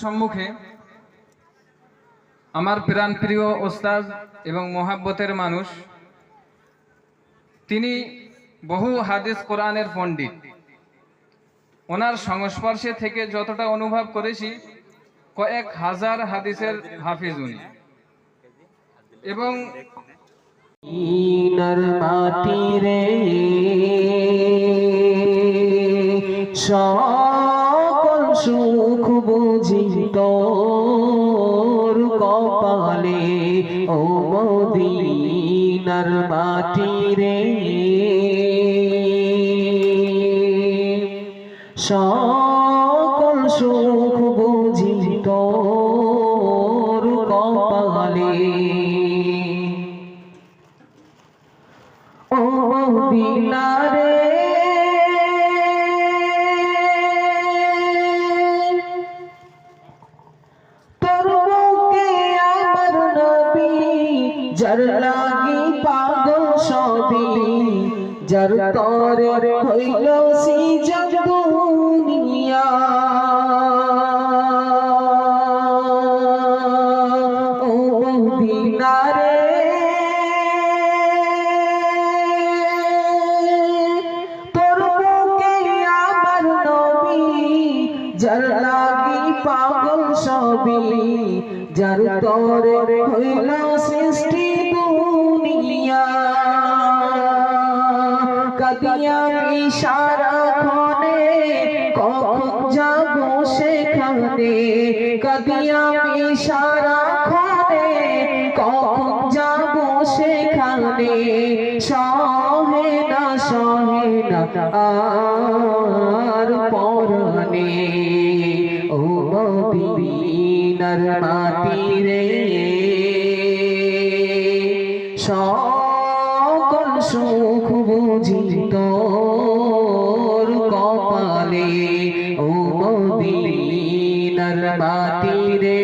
সম্মুখে আমার প্রাণপ্রিয় ওস্তাদ এবং মোহাব্বতের মানুষ, তিনি বহু হাদিস কোরআনের পণ্ডিত। ওনার সংস্পর্শে থেকে যতটা অনুভব করেছি, কয়েক হাজার হাদিসের হাফিজ উনি। এবং মাটিরে সকল সুখ বুঝি তোর কপালে, ও মদিনার মাটিরে সকল সুখ বুঝি তোর কপালে, ও মদিনারে তোর বুকে আমার নবী, যার লাগি পাগল সবই, যার তরে হইল সিজদ দুনিয়া, ও মদিনারে যার লাগি পাগল সবই, যার তরে হইল সৃষ্টি দুনিয়া, কাদিয়া ইশারা খনে কখন যাব সেখানে, কাদিয়া ইশারা খনে কখন যাব সেখানে, সহে না আর পরনে, ও মদিনার মাটিরে সকল সুখ বুঝি তোর কপালে, ও মদিনার মাটিরে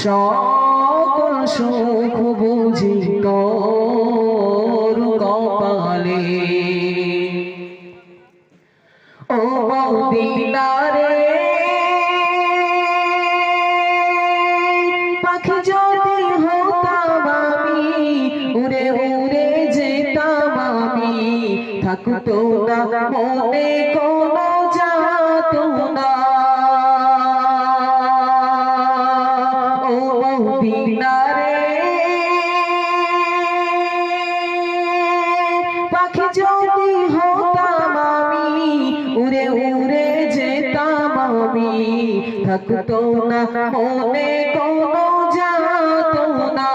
সকল সুখ বুঝি তোর কপালে, ও মদিনারে পাখি যদি হতাম আমি, উড়ে উড়ে যেতাম আমি, থাকতো না মনে কোনো যাতনা, ও মদিনারে পাখি যদি হতাম আমি, উড়ে উড়ে যেতাম আমি, থাকতো না মনে কোনো যাতনা,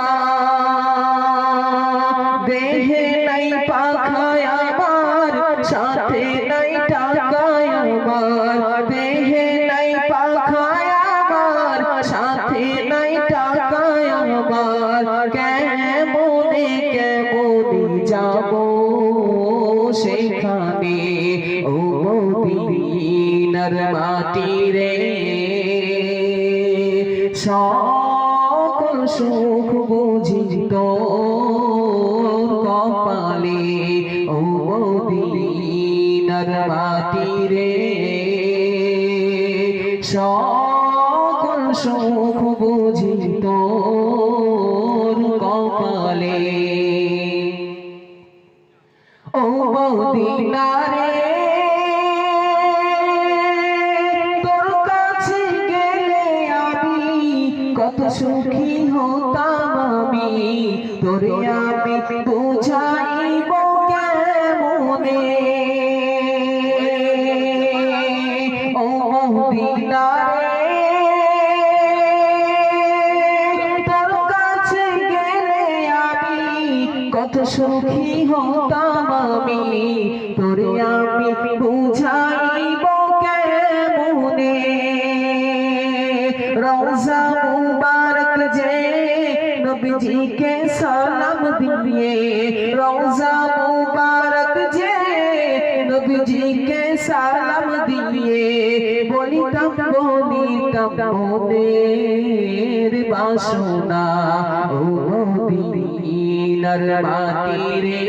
দেহে নাই পাখায় আমার, সাথে নাই টাকায় আমার, দেহে নাই পাখায় আমার, সাথে নাই টাকায় আমার, কেমনে যাব সেখানে, ও মদিনার মাটিরে সকল সুখ বুঝি তোর কপালে, ও মদিনার মাটিরে সকল সুখ বুঝি তোর কপালে, ও মদিনারে তোর কাছে গেলে আমি কত সুখী হতাম আমি, তোরে আমি বুঝাইব কেমনে, ও মদিনারে তোর কাছে গেলে আমি কত সুখী হতাম আমি, তোরে আমি বুঝাইব কেমনে, রওজা মুবারক যে নবীজিকে সালাম দিয়ে, রওজা মুবারক যে নবীজিকে সালাম দিয়ে, বলিতাম মনের বাসনা, ও মদিনার মাটিরে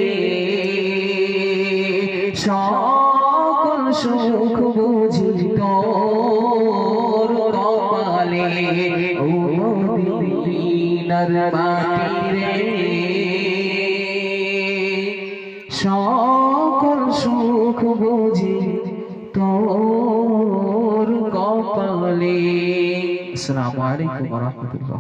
সকল সুখ বুঝি তোর মদিনার মাটি রে সকল সুখ বুঝি তোর কপালে। আসসালামু আলাইকুম ওয়া রাহমাতুল্লাহ।